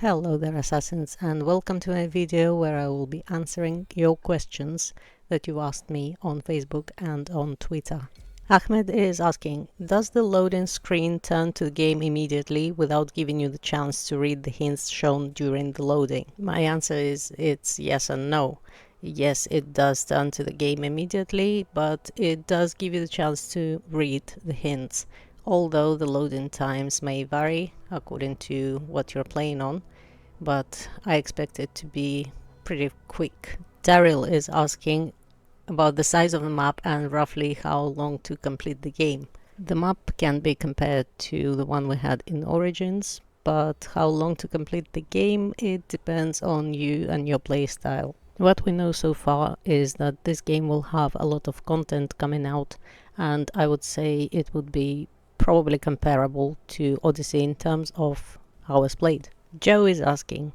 Hello there assassins, and welcome to a video where I will be answering your questions that you asked me on Facebook and on Twitter. Ahmed is asking, does the loading screen turn to the game immediately without giving you the chance to read the hints shown during the loading? My answer is it's yes and no. Yes, it does turn to the game immediately, but it does give you the chance to read the hints. Although the loading times may vary according to what you're playing on, but I expect it to be pretty quick. Daryl is asking about the size of the map and roughly how long to complete the game. The map can be compared to the one we had in Origins, but how long to complete the game, it depends on you and your playstyle. What we know so far is that this game will have a lot of content coming out, and I would say it would be probably comparable to Odyssey in terms of hours played. Joe is asking,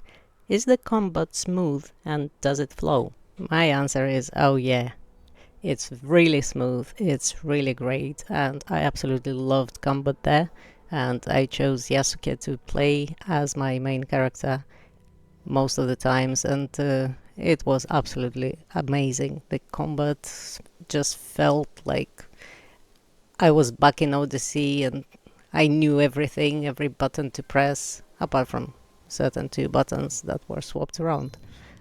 is the combat smooth and does it flow? My answer is, oh yeah. It's really smooth, it's really great, and I absolutely loved combat there, and I chose Yasuke to play as my main character most of the times, and it was absolutely amazing. The combat just felt like I was back in Odyssey and I knew everything, every button to press, apart from certain two buttons that were swapped around,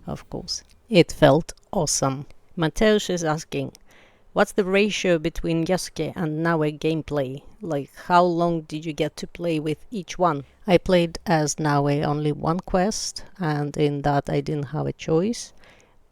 of course. It felt awesome. Mateusz is asking, what's the ratio between Yasuke and Naue gameplay? Like, how long did you get to play with each one? I played as Naue only one quest, and in that I didn't have a choice.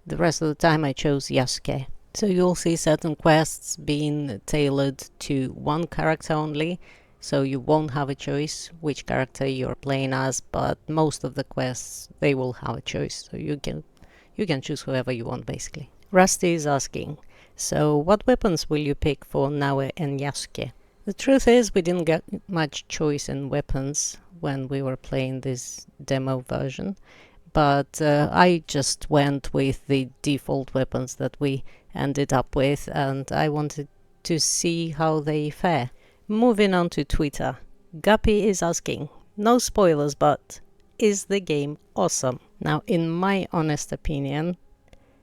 The rest of the time I chose Yasuke. So you'll see certain quests being tailored to one character only, so you won't have a choice which character you're playing as, but most of the quests they will have a choice, so you can choose whoever you want basically. Rusty is asking, so what weapons will you pick for Naue and Yasuke? The truth is we didn't get much choice in weapons when we were playing this demo version, but I just went with the default weapons that we ended up with, and I wanted to see how they fare. Moving on to Twitter, Guppy is asking, no spoilers, but is the game awesome? Now, in my honest opinion,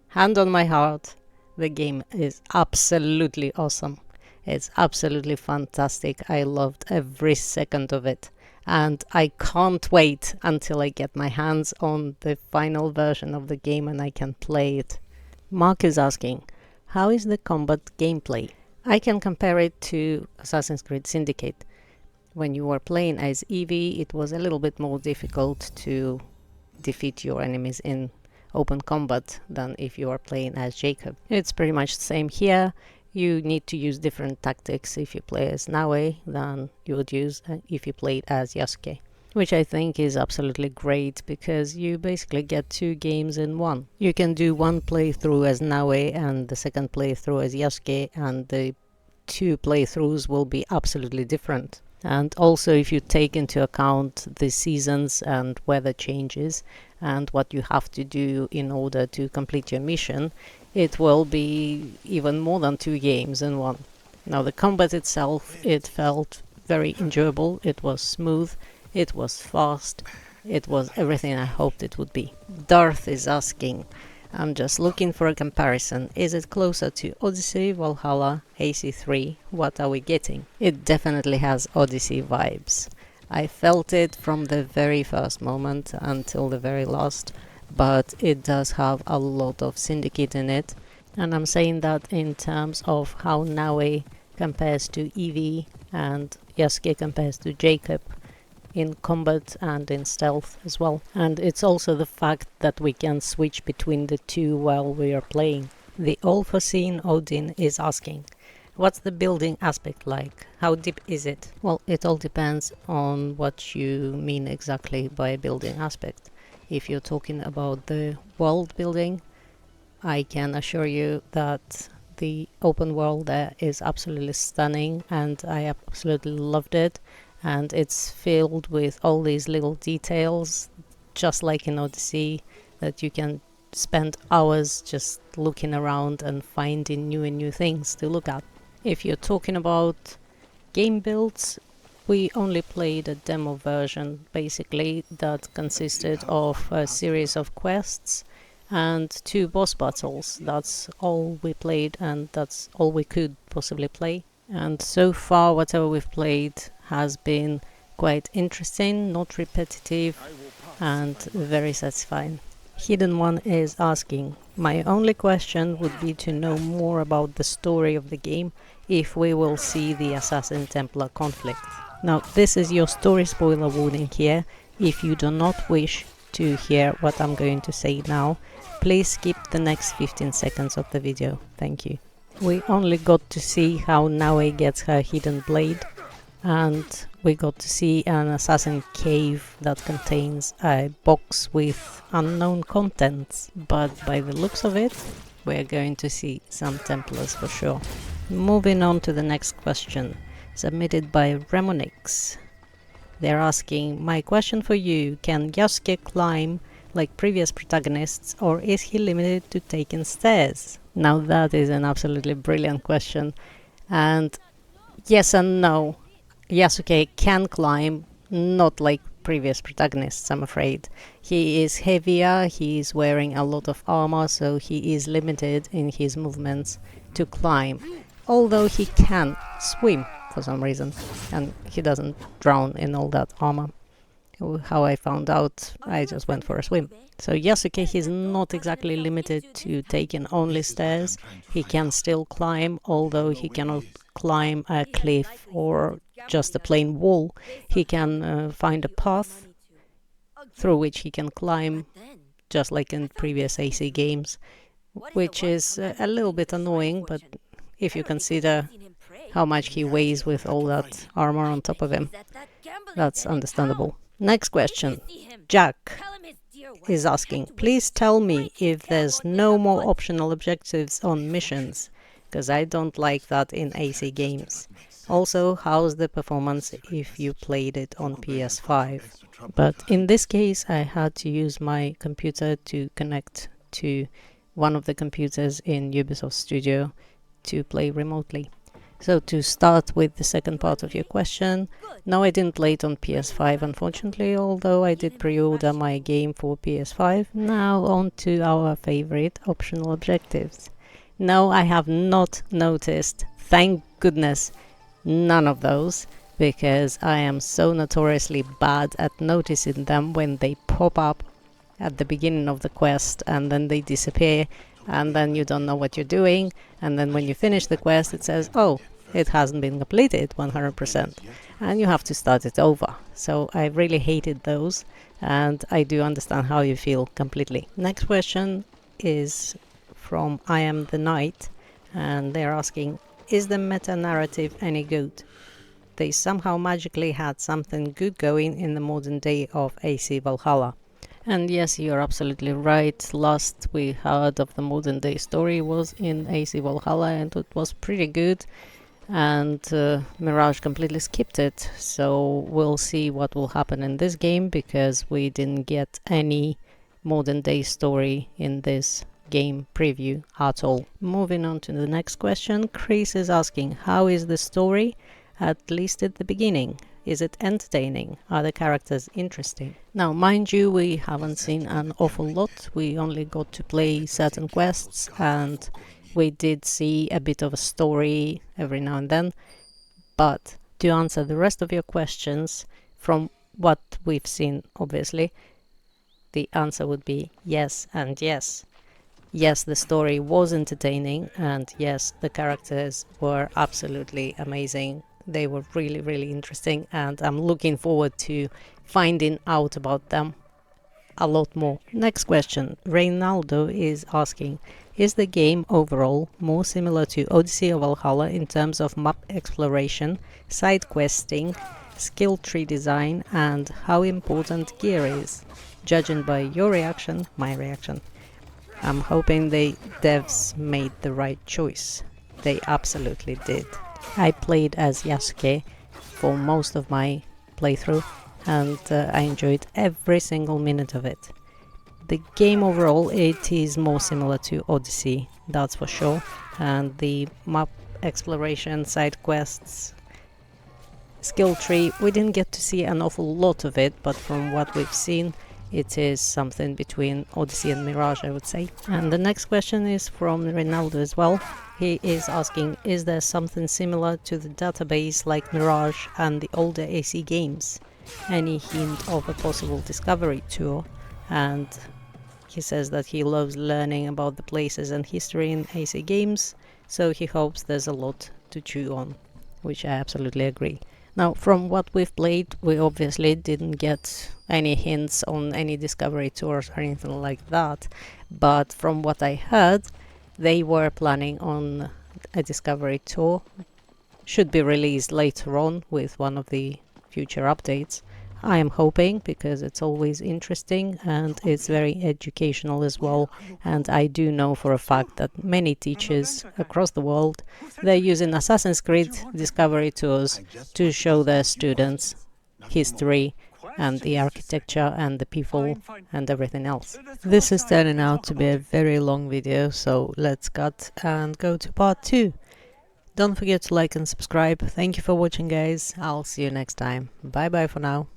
hand on my heart, the game is absolutely awesome. It's absolutely fantastic. I loved every second of it, and I can't wait until I get my hands on the final version of the game and I can play it. Mark is asking, how is the combat gameplay? I can compare it to Assassin's Creed Syndicate. When you were playing as Evie, it was a little bit more difficult to defeat your enemies in open combat than if you are playing as Jacob. It's pretty much the same here. You need to use different tactics if you play as Naue than you would use if you played as Yasuke, which I think is absolutely great because you basically get two games in one. You can do one playthrough as Naue and the second playthrough as Yasuke, and the two playthroughs will be absolutely different. And also, if you take into account the seasons and weather changes and what you have to do in order to complete your mission, it will be even more than two games in one. Now, the combat itself, it felt very enjoyable, it was smooth, it was fast, it was everything I hoped it would be. Darth is asking, I'm just looking for a comparison. Is it closer to Odyssey, Valhalla, AC3? What are we getting? It definitely has Odyssey vibes. I felt it from the very first moment until the very last, but it does have a lot of Syndicate in it, and I'm saying that in terms of how Naue compares to Evie and Yasuke compares to Jacob in combat and in stealth as well. And it's also the fact that we can switch between the two while we are playing. The all-foreseen Odin is asking, what's the building aspect like? How deep is it? Well, it all depends on what you mean exactly by building aspect. If you're talking about the world building, I can assure you that the open world there is absolutely stunning and I absolutely loved it. And it's filled with all these little details, just like in Odyssey, that you can spend hours just looking around and finding new and new things to look at. If you're talking about game builds, we only played a demo version, basically, that consisted of a series of quests and 2 boss battles. That's all we played, and that's all we could possibly play. And so far, whatever we've played has been quite interesting, not repetitive, and very satisfying. Hidden One is asking, my only question would be to know more about the story of the game, if we will see the Assassin-Templar conflict. Now, this is your story spoiler warning here. If you do not wish to hear what I'm going to say now, please skip the next 15 seconds of the video. Thank you. We only got to see how Naue gets her hidden blade, and we got to see an assassin cave that contains a box with unknown contents, but by the looks of it, we're going to see some Templars for sure. Moving on to the next question, submitted by Remonix. They're asking, my question for you, can Yasuke climb like previous protagonists, or is he limited to taking stairs? Now that is an absolutely brilliant question, and yes and no. Yasuke can climb, not like previous protagonists, I'm afraid. He is heavier, he is wearing a lot of armor, so he is limited in his movements to climb. Although he can swim for some reason, and he doesn't drown in all that armor. How I found out, I just went for a swim. So Yasuke, he's not exactly limited to taking only stairs. He can still climb, although he cannot climb a cliff or just a plain wall. He can find a path through which he can climb, just like in previous AC games, which is a little bit annoying, but if you consider how much he weighs with all that armor on top of him, that's understandable. Next question. Jack is asking, please tell me if there's no more optional objectives on missions, because I don't like that in AC games. Also, how's the performance if you played it on PS5? But in this case, I had to use my computer to connect to one of the computers in Ubisoft Studio to play remotely. So to start with the second part of your question, no, I didn't play it on PS5 unfortunately, although I did pre-order my game for PS5. Now on to our favorite optional objectives. No, I have not noticed, thank goodness, none of those, because I am so notoriously bad at noticing them when they pop up at the beginning of the quest and then they disappear, and then you don't know what you're doing, and then when you finish the quest it says, oh, it hasn't been completed 100%, and you have to start it over. So I really hated those, and I do understand how you feel completely. Next question is from I Am the Knight, and they're asking, is the meta-narrative any good? They somehow magically had something good going in the modern day of AC Valhalla. And yes, you're absolutely right. Last we heard of the modern day story was in AC Valhalla, and it was pretty good. And Mirage completely skipped it. So we'll see what will happen in this game, because we didn't get any modern day story in this game preview at all. Moving on to the next question, Chris is asking, how is the story, at least at the beginning? Is it entertaining? Are the characters interesting? Now, mind you, we haven't seen an awful lot. We only got to play certain quests, and we did see a bit of a story every now and then. But to answer the rest of your questions, from what we've seen, obviously, the answer would be yes and yes. Yes, the story was entertaining, and yes, the characters were absolutely amazing. They were really, really interesting, and I'm looking forward to finding out about them a lot more. Next question. Reynaldo is asking, is the game overall more similar to Odyssey or Valhalla in terms of map exploration, side questing, skill tree design, and how important gear is? Judging by your reaction, my reaction, I'm hoping the devs made the right choice. They absolutely did. I played as Yasuke for most of my playthrough, and I enjoyed every single minute of it. The game overall, it is more similar to Odyssey, that's for sure, and the map exploration, side quests, skill tree. We didn't get to see an awful lot of it, but from what we've seen, it is something between Odyssey and Mirage, I would say. And the next question is from Ronaldo as well. He is asking, is there something similar to the database like Mirage and the older AC games? Any hint of a possible discovery tour? And he says that he loves learning about the places and history in AC games, so he hopes there's a lot to chew on, which I absolutely agree. Now, from what we've played, we obviously didn't get any hints on any discovery tours or anything like that, but from what I heard, they were planning on a discovery tour. Should be released later on with one of the future updates. I am hoping, because it's always interesting and it's very educational as well, and I do know for a fact that many teachers across the world, they're using Assassin's Creed Discovery Tours to show their students history and the architecture and the people and everything else. This is turning out to be a very long video, so let's cut and go to part 2. Don't forget to like and subscribe. Thank you for watching, guys. I'll see you next time. Bye bye for now.